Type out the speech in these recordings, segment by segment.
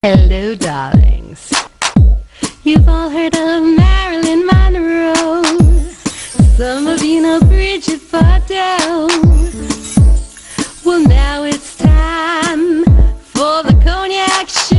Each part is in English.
Hello, darlings. You've all heard of Marilyn Monroe. Some of you know Bridget Bardot. Well, now it's time for the Cognac Show.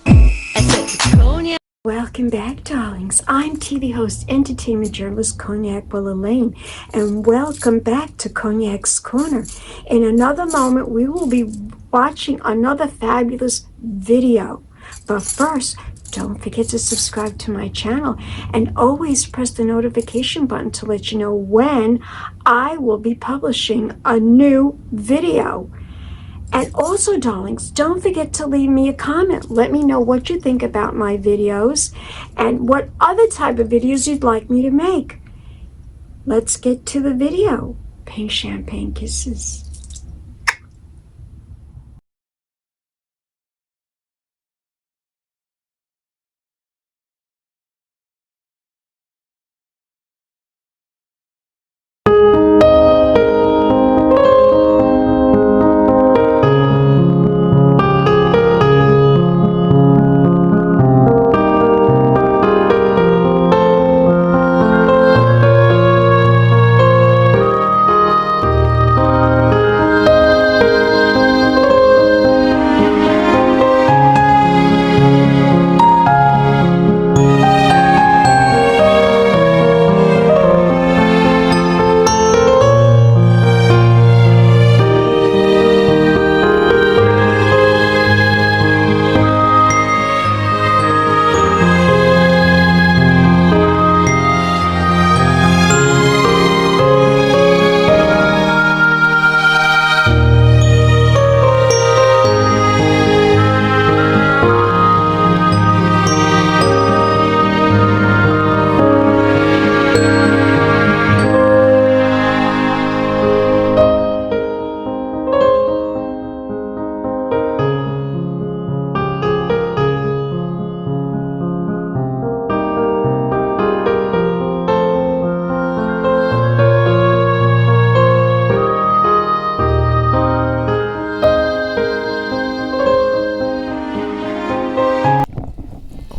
I said Cognac. Welcome back, darlings. I'm TV host, entertainment journalist Cognac Wellerlane, and welcome back to Cognac's Corner. In another moment, we will be watching another fabulous video. But first, don't forget to subscribe to my channel and always press the notification button to let you know when I will be publishing a new video. And also, darlings, don't forget to leave me a comment. Let me know what you think about my videos and what other type of videos you'd like me to make. Let's get to the video. Pink champagne kisses.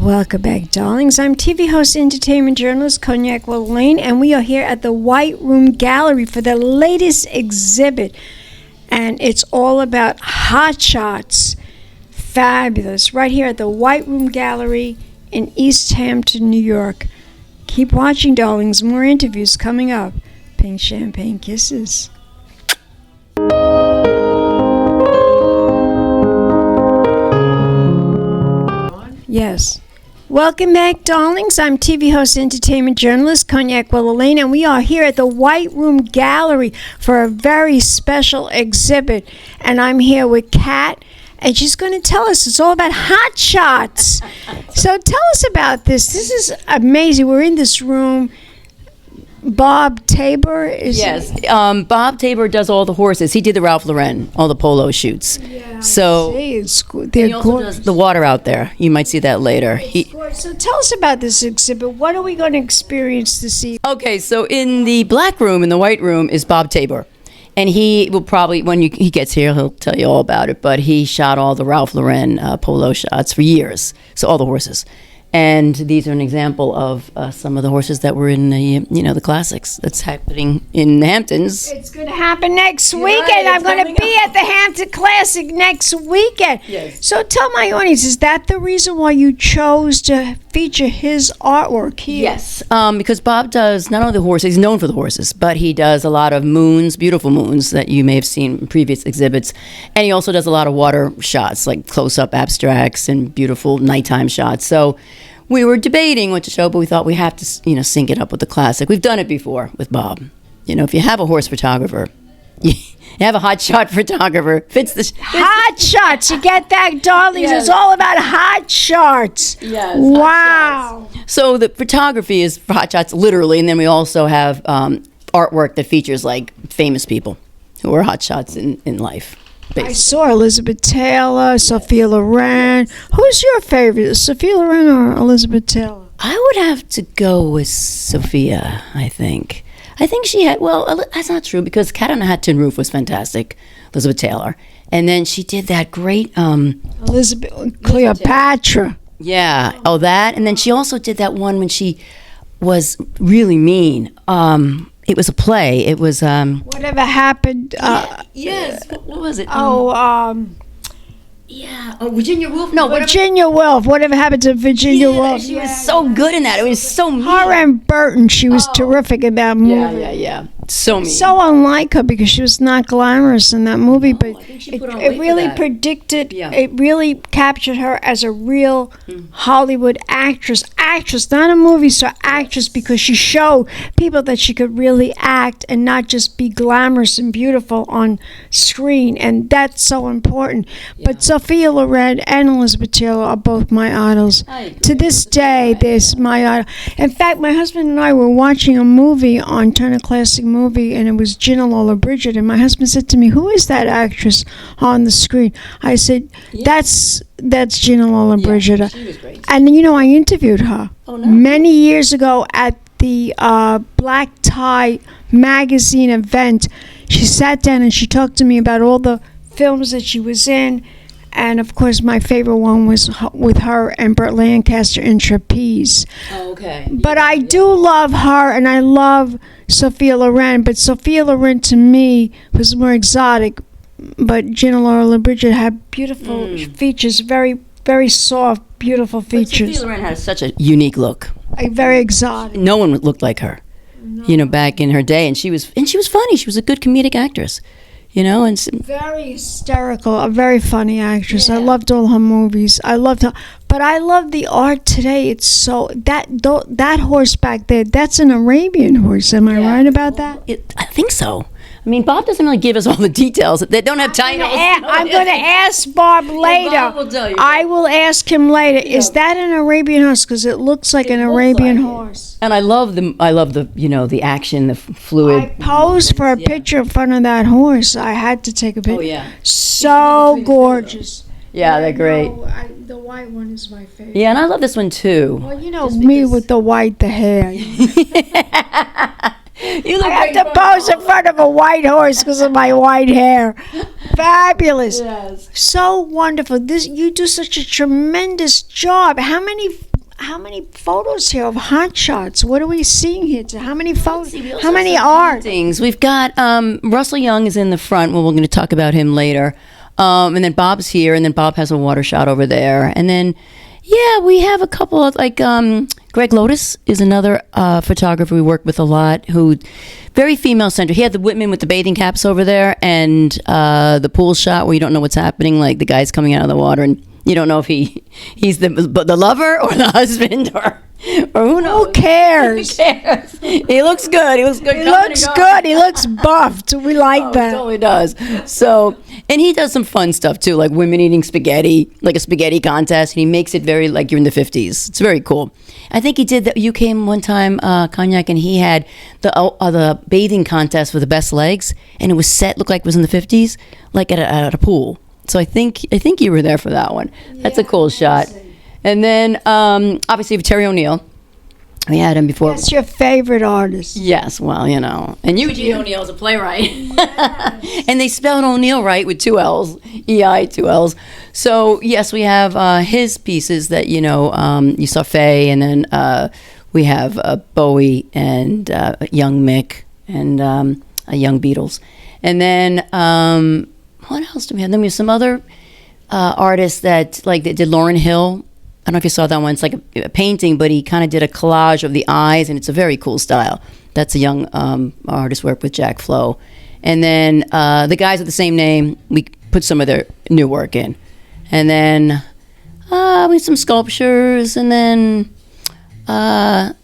Welcome back, darlings. I'm TV host, entertainment journalist Cognac Wellerlane, and we are here at the White Room Gallery for the latest exhibit. And it's all about hot shots. Fabulous. Right here at the White Room Gallery in East Hampton, New York. Keep watching, darlings. More interviews coming up. Pink champagne kisses. Yes. Welcome back, darlings. I'm TV host, entertainment journalist Cognac Wellerlane, and we are here at the White Room Gallery for a very special exhibit. And I'm here with Kat, and she's going to tell us it's all about hot shots. So tell us about this. This is amazing. We're in this room. Bob Tabor is... Yes, Bob Tabor does all the horses. He did the Ralph Lauren, all the polo shoots. Yeah, so they're he also does the water out there. You might see that later. So tell us about this exhibit. What are we going to experience this evening? Okay, so in the black room, in the white room, is Bob Tabor. And he will probably, when he gets here, he'll tell you all about it. But he shot all the Ralph Lauren polo shots for years. So all the horses. And these are an example of some of the horses that were in the, the classics that's happening in the Hamptons. It's going to happen next weekend. I'm going to be at the Hampton Classic next weekend. Yes. So tell my audience, is that the reason why you chose to feature his artwork here? Yes, because Bob does not only the horses, he's known for the horses, but he does a lot of moons, beautiful moons that you may have seen in previous exhibits. And he also does a lot of water shots, like close-up abstracts and beautiful nighttime shots. So we were debating what to show, but we thought we have to, sync it up with the classic. We've done it before with Bob. If you have a horse photographer, you have a hot shot photographer. Hot shots, you get that, darlings? Yes. It's all about hot shots. Yes. Wow. Hot shots. So the photography is for hot shots, literally, and then we also have artwork that features like famous people who are hot shots in life. I saw Elizabeth Taylor, Sophia Loren. Who's your favorite, Sophia Loren or Elizabeth Taylor? I would have to go with Sophia, I think. I think she had, well, that's not true because Cat on a Hat Tin Roof was fantastic. Elizabeth Taylor. And then she did that great, Elizabeth Cleopatra. yeah, that. And then she also did that one when she was really mean. It was a play. It was, Whatever happened? yes, what was it? Yeah. Oh, Virginia Woolf? No, Virginia Woolf. Whatever happened to Virginia Woolf? She was so good in that. It was so mean. Her and Burton, she was terrific in that movie. Yeah. So mean. So unlike her because she was not glamorous in that movie, but I think she put on it weight for really that. predicted, Yeah. it really captured her as a real Hollywood actress, not a movie star, actress, because she showed people that she could really act and not just be glamorous and beautiful on screen, and that's so important. But Sophia Loren and Elizabeth Taylor are both my idols. To this day, there's my idol. In fact, my husband and I were watching a movie on Turner Classic Movie, and it was Gina Lola Bridget, and my husband said to me, "Who is that actress on the screen?" I said, that's Gina Lola Bridget. She was great. And I interviewed her no. many years ago at the Black Tie magazine event. She sat down and she talked to me about all the films that she was in. And, of course, my favorite one was with her and Burt Lancaster in Trapeze. Oh, okay. But I do love her, and I love Sophia Loren. But Sophia Loren, to me, was more exotic. But Gina Lola Bridget had beautiful features, very, very soft, beautiful features. Sophia Loren had such a unique look. Very exotic. No one looked like her, back in her day. And she was funny. She was a good comedic actress, and Very hysterical, a very funny actress. I loved all her movies. I loved her. But I love the art today. It's so, that horse back there, that's an Arabian horse. Am I right about that? I think so. I mean, Bob doesn't really give us all the details. They don't have titles. I'm going to ask Bob later. Bob will tell you. I will ask him later. Is that an Arabian horse? Because it looks like an Arabian horse. And I love the the action, the fluid. I posed for a picture in front of that horse. I had to take a picture. Oh, yeah. So gorgeous. Yeah, they're great. The white one is my favorite. Yeah, and I love this one too. Well, me with the white, the hair. You look I have to pose in front of a white horse because of my white hair. Fabulous. Yes. So wonderful. You do such a tremendous job. How many photos here of hot shots? What are we seeing here? How many photos? How many art? Things. We've got Russell Young is in the front. Well, we're going to talk about him later. And then Bob's here, and then Bob has a water shot over there. And then, we have a couple of, Greg Lotus is another photographer we work with a lot, who very female-centered. He had the women with the bathing caps over there, and the pool shot where you don't know what's happening, like the guy's coming out of the water, and you don't know if he's the lover or the husband or who knows. Who cares? Who cares? He looks good. He looks good. He looks good. He looks buffed. We like that. He totally does. So, and he does some fun stuff too, like women eating spaghetti, like a spaghetti contest. And he makes it very like you're in the 50s. It's very cool. I think he did that. You came one time, Cognac, and he had the bathing contest for the best legs, and it was looked like it was in the 50s, like at a pool. So I think you were there for that one. That's a cool shot. And then obviously Terry O'Neill. We had him before. That's your favorite artist. Yes, well, And Eugene O'Neill's a playwright. Yes. And they spelled O'Neill right with 2 L's, E-I, 2 L's. So, yes, we have his pieces that, you saw Faye, and then we have Bowie and young Mick and young Beatles. And then, what else do we have? Then we have some other artists that, they did Lauryn Hill. I don't know if you saw that one. It's like a painting, but he kind of did a collage of the eyes, and it's a very cool style. That's a young artist work with Jack Flo. And then the guys with the same name, we put some of their new work in. And then we have some sculptures, and then that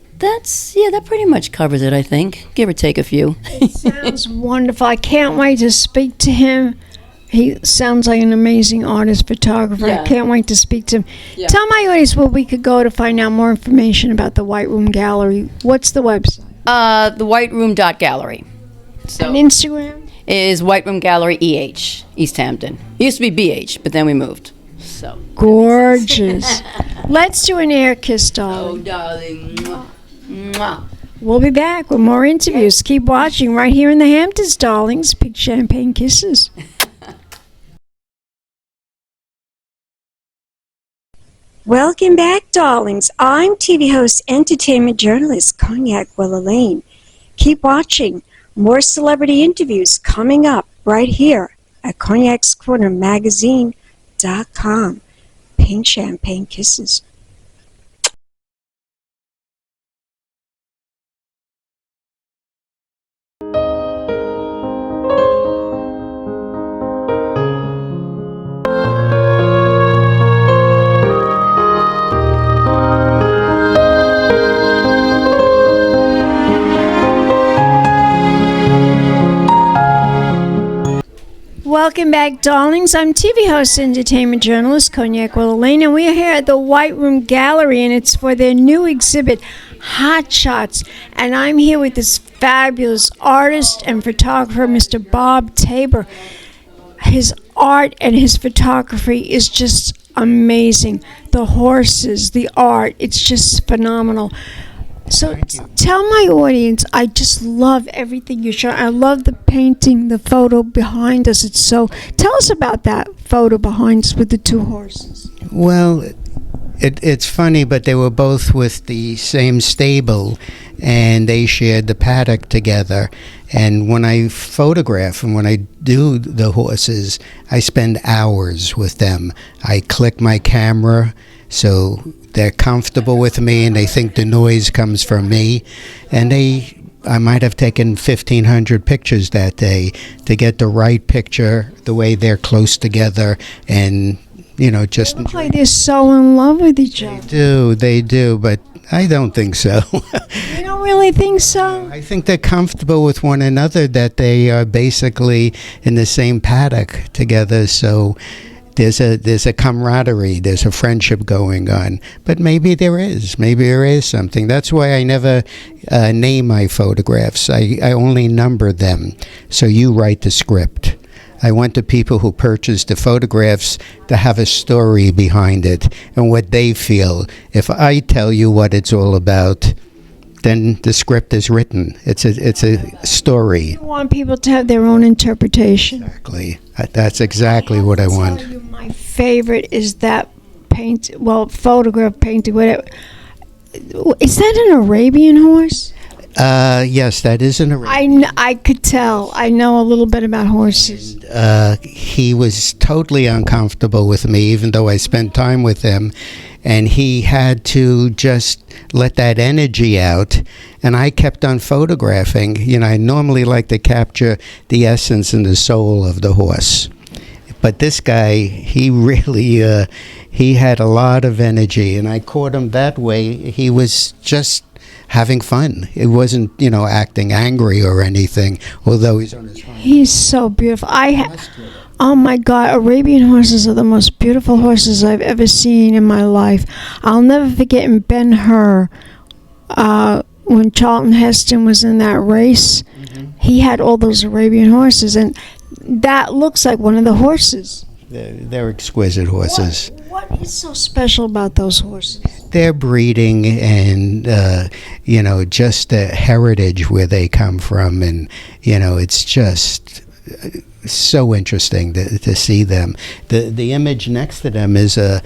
pretty much covers it, I think. Give or take a few. It sounds wonderful. I can't wait to speak to him. He sounds like an amazing artist, photographer. Yeah. I can't wait to speak to him. Yeah. Tell my audience where we could go to find out more information about the White Room Gallery. What's the website? The whiteroom.gallery. So And Instagram? is White Room Gallery EH, East Hampton. It used to be BH, but then we moved. So Gorgeous. Let's do an air kiss, darling. darling. Mwah. Mwah. We'll be back with more interviews. Keep watching right here in the Hamptons, darlings. Big champagne kisses. Welcome back, darlings. I'm TV host, entertainment journalist, Cognac Wellerlane. Keep watching. More celebrity interviews coming up right here at cognacscornermagazine.com. Pink champagne kisses. Welcome back, darlings. I'm TV host, entertainment journalist, Cognac Wellerlane, and we are here at the White Room Gallery, and it's for their new exhibit, Hot Shots. And I'm here with this fabulous artist and photographer, Mr. Bob Tabor. His art and his photography is just amazing. The horses, the art, it's just phenomenal. So tell my audience, I just love everything you show. I love the painting, the photo behind us. Tell us about that photo behind us with the two horses. Well, it's funny, but they were both with the same stable, and they shared the paddock together. And when I photograph and when I do the horses, I spend hours with them. I click my camera so they're comfortable with me and they think the noise comes from me. And I might have taken 1,500 pictures that day to get the right picture, the way they're close together, and just Look like they're so in love with each other. They do, but I don't think so. You don't really think so? I think they're comfortable with one another, that they are basically in the same paddock together, so there's a camaraderie, there's a friendship going on. But maybe there is something. That's why I never name my photographs. I only number them, so you write the script. I want the people who purchase the photographs to have a story behind it and what they feel. If I tell you what it's all about, then the script is written. It's a story. You want people to have their own interpretation. Exactly. That's exactly what I want. Tell you, my favorite is that photograph painting, whatever. Is that an Arabian horse? Yes, that is an Arabian. I could tell. I know a little bit about horses. He was totally uncomfortable with me, even though I spent time with him. And he had to just let that energy out. And I kept on photographing. I normally like to capture the essence and the soul of the horse. But this guy, he really, he had a lot of energy. And I caught him that way. He was just having fun. It wasn't, acting angry or anything, although he's on his phone. He's so beautiful. Oh my God, Arabian horses are the most beautiful horses I've ever seen in my life. I'll never forget in Ben-Hur, when Charlton Heston was in that race, he had all those Arabian horses, and that looks like one of the horses. They're exquisite horses. What is so special about those horses? Their breeding and, just the heritage where they come from. And, it's just so interesting to see them. The image next to them is a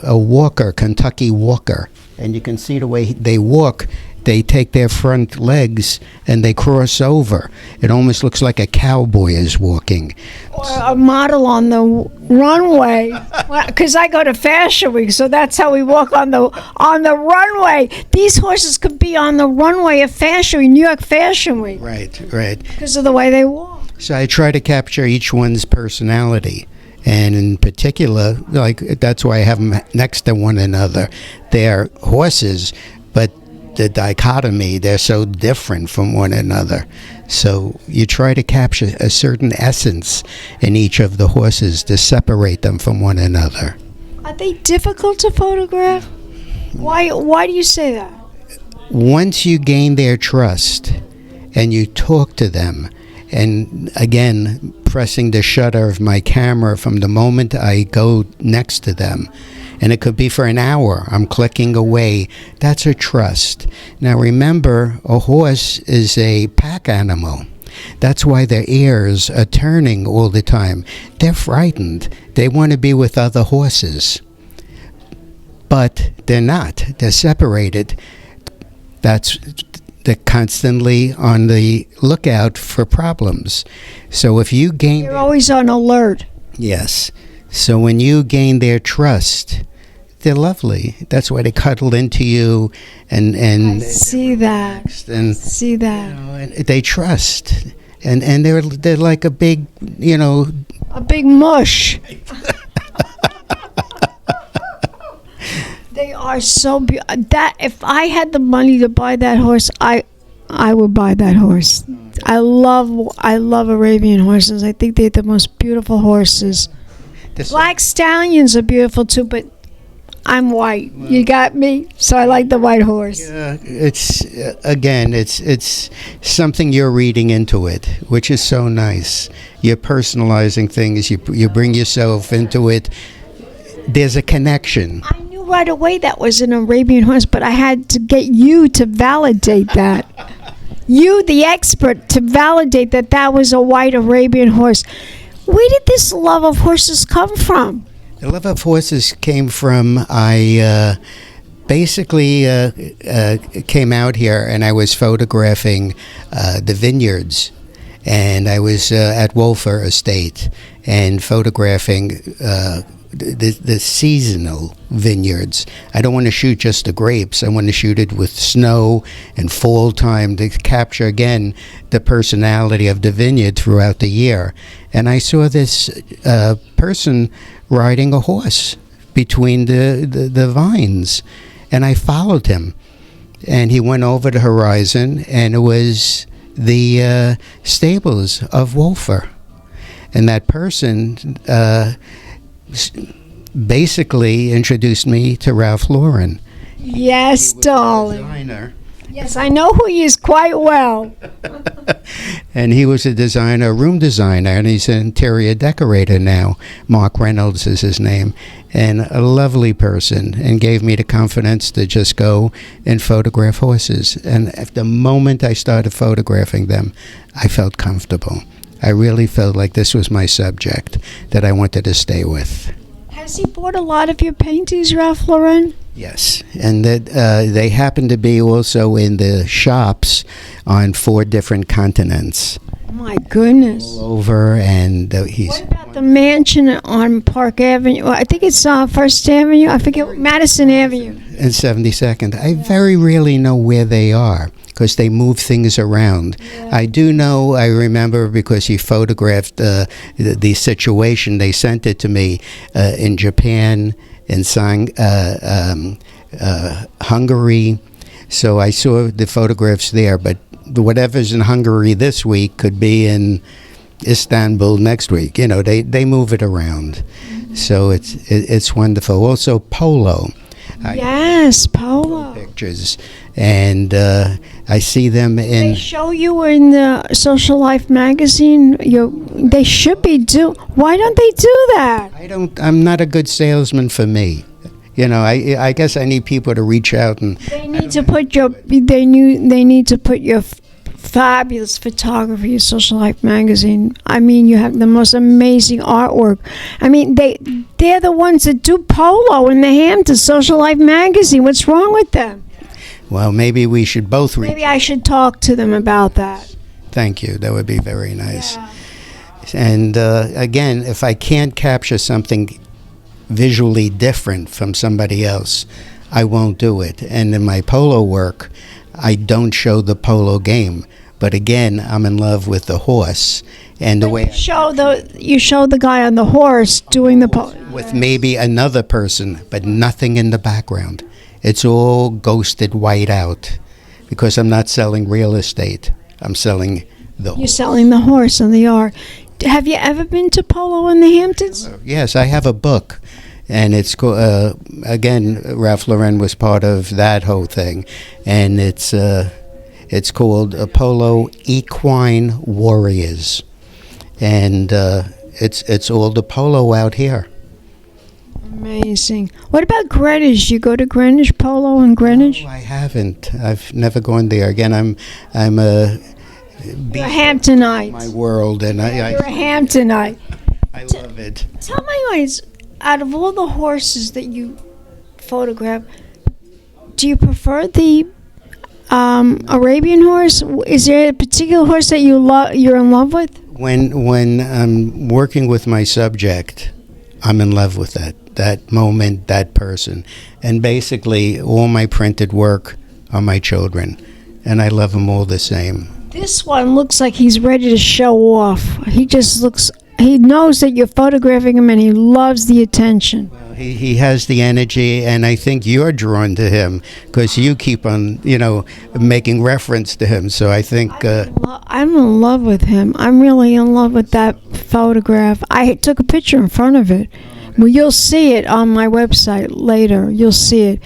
walker, Kentucky walker. And you can see the way they walk. They take their front legs and they cross over. It almost looks like a cowboy is walking. Or a model on the runway, because I go to Fashion Week, so that's how we walk on the runway. These horses could be on the runway of Fashion Week, New York Fashion Week. Right. Because of the way they walk. So I try to capture each one's personality. And in particular, that's why I have them next to one another. They're horses, but the dichotomy, they're so different from one another. So you try to capture a certain essence in each of the horses to separate them from one another. Are they difficult to photograph? Why do you say that? Once you gain their trust and you talk to them, and again, pressing the shutter of my camera from the moment I go next to them, and it could be for an hour, I'm clicking away, that's a trust. Now remember, a horse is a pack animal. That's why their ears are turning all the time. They're frightened. They want to be with other horses. but they're not. They're separated. They're constantly on the lookout for problems. So if you gain... You're always on alert. Yes. So when you gain their trust, they're lovely. That's why they cuddle into you and I see that. and See that. and they trust. And they're like a big, A big mush. They are so beautiful. That if I had the money to buy that horse, I would buy that horse. I love Arabian horses. I think they're the most beautiful horses. Black stallions are beautiful too, but I'm white. You got me, so I like the white horse. It's again, it's something you're reading into it, which is so nice. You're personalizing things. You bring yourself into it. There's a connection. I knew right away that was an Arabian horse, but I had to get you to validate that. You, the expert, to validate that was a white Arabian horse. Where did this love of horses come from? The love of horses came from, I basically came out here and I was photographing the vineyards. And I was at Wolfer Estate and photographing the seasonal vineyards. I don't want to shoot just the grapes. I want to shoot it with snow and fall time to capture again the personality of the vineyard throughout the year. And I saw this person riding a horse between the vines, and I followed him. And he went over the horizon, and it was the stables of Wolfer. And that person basically introduced me to Ralph Lauren. Yes, darling. Designer. Yes, I know who he is quite well. And he was a designer, room designer, and he's an interior decorator now. Mark Reynolds is his name. And a lovely person, and gave me the confidence to just go and photograph horses. And at the moment I started photographing them, I felt comfortable. I really felt like this was my subject that I wanted to stay with. Has he bought a lot of your paintings, Ralph Lauren? Yes, and that they happen to be also in the shops on 4 different continents. My goodness. All over, and he's... What about the mansion on Park Avenue? I think it's First Avenue. I forget. Madison Avenue. And 72nd. I very rarely know where they are because they move things around. Yeah. I remember because he photographed the situation. They sent it to me in Japan, in Hungary. So I saw the photographs there, but whatever's in Hungary this week could be in Istanbul next week. They move it around. So it's wonderful. Also polo. Yes, polo pictures, and I see them in. They show you in the Social Life magazine. They should be Why don't they do that? I'm not a good salesman for me. I guess I need people to reach out and. They need to put your. They need to put your fabulous photography in Social Life magazine. I mean, you have the most amazing artwork. I mean, they're the ones that do polo in the Hamptons, Social Life magazine. What's wrong with them? Well, maybe we should both read. Maybe I should talk to them about that. Thank you. That would be very nice. Yeah. And again, if I can't capture something visually different from somebody else, I won't do it. And in my polo work, I don't show the polo game. But again, I'm in love with the horse. And the way you show the guy on the horse doing the polo. With maybe another person, but nothing in the background. It's all ghosted white out. Because I'm not selling real estate. I'm selling the horse. You're selling the horse and the art. Have you ever been to polo in the Hamptons? Yes, I have a book. And it's again, Ralph Lauren was part of that whole thing, and it's called Polo Equine Warriors, and it's all the polo out here. Amazing. What about Greenwich? You go to Greenwich polo in Greenwich? No, I haven't. I've never gone there. Again, I'm a. You're a Hamptonite. My world, and you're a Hamptonite. I love it. Tell my audience, out of all the horses that you photograph. Do you prefer the Arabian horse? Is there a particular horse that you're in love with? When I'm working with my subject, I'm in love with that moment, that person. And basically, all my printed work are my children, and I love them all the same. This one looks like he's ready to show off. He knows that you're photographing him, and he loves the attention. He has the energy, and I think you're drawn to him because you keep on, making reference to him. So I think I'm in love with him. I'm really in love with that photograph. I took a picture in front of it. Well, you'll see it on my website later. You'll see it.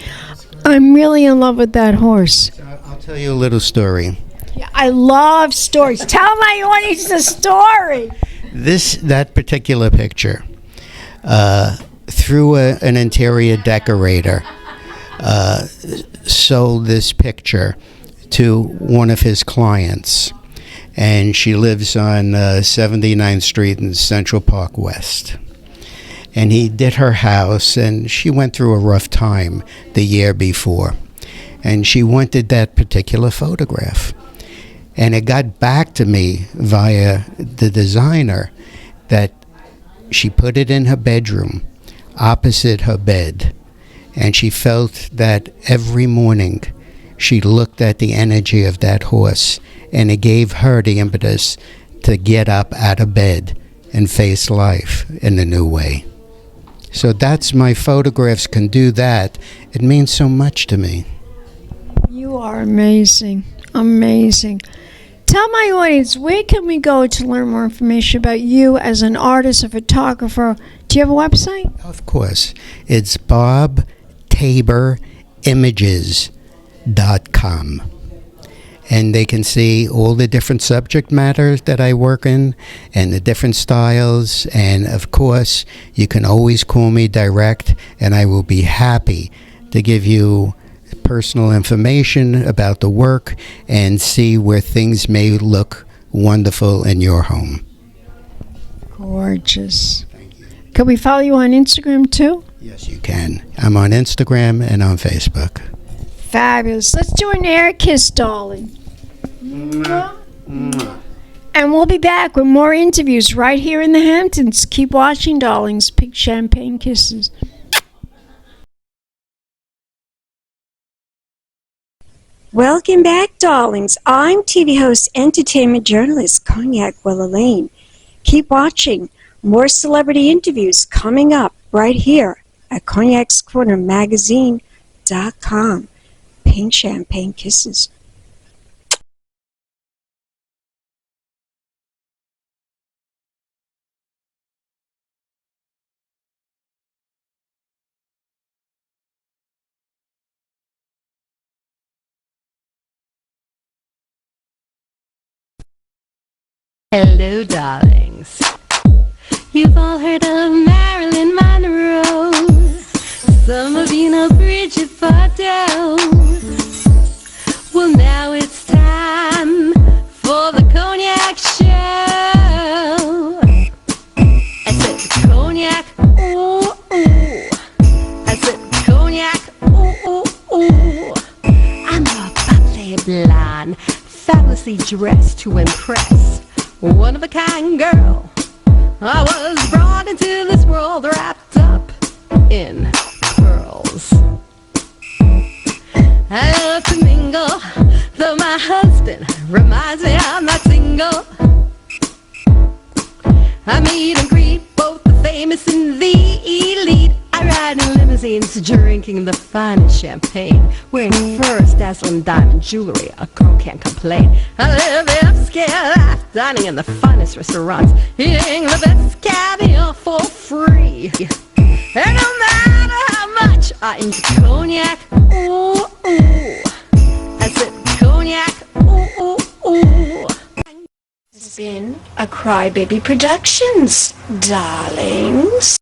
I'm really in love with that horse. I'll tell you a little story. Yeah, I love stories. Tell my audience the story. That particular picture, through an interior decorator, sold this picture to one of his clients, and she lives on 79th Street in Central Park West. And he did her house, and she went through a rough time the year before, and she wanted that particular photograph. And it got back to me via the designer that she put it in her bedroom opposite her bed, and she felt that every morning she looked at the energy of that horse, and it gave her the impetus to get up out of bed and face life in a new way. So that's my photographs can do that. It means so much to me. You are amazing. Amazing. Tell my audience, where can we go to learn more information about you as an artist, a photographer? Do you have a website? Of course. It's bobtaborimages.com. And they can see all the different subject matters that I work in and the different styles. And of course, you can always call me direct, and I will be happy to give you personal information about the work and see where things may look wonderful in your home. Gorgeous. Thank you. Can we follow you on Instagram too? Yes, you can. I'm on Instagram and on Facebook. Fabulous. Let's do an air kiss, darling. Mwah. Mwah. And we'll be back with more interviews right here in the Hamptons. Keep watching, darlings. Big champagne kisses. Welcome back, darlings. I'm TV host, entertainment journalist, Cognac Wellerlane. Keep watching. More celebrity interviews coming up right here at cognacscornermagazine.com. Pink champagne kisses. Hello, darlings. You've all heard of Marilyn Monroe. Some of you know Bridget Bardot. Well, now it's time for the Cognac Show. I said Cognac, ooh, ooh. I said Cognac, ooh, ooh, ooh. I'm a bubbly blonde, fabulously dressed to impress. One of a kind girl. I was brought into this world wrapped up in pearls. I love to mingle, though my husband reminds me I'm not single. I meet and greet both the famous and the elite. I ride in limousines, drinking the finest champagne, wearing furs, dazzling diamond jewelry. A girl can't complain. I live the upscale life, dining in the finest restaurants, eating the best caviar for free. And no matter how much I into cognac, ooh, ooh. I said cognac, ooh, ooh, ooh. It's been a Crybaby Productions, darlings.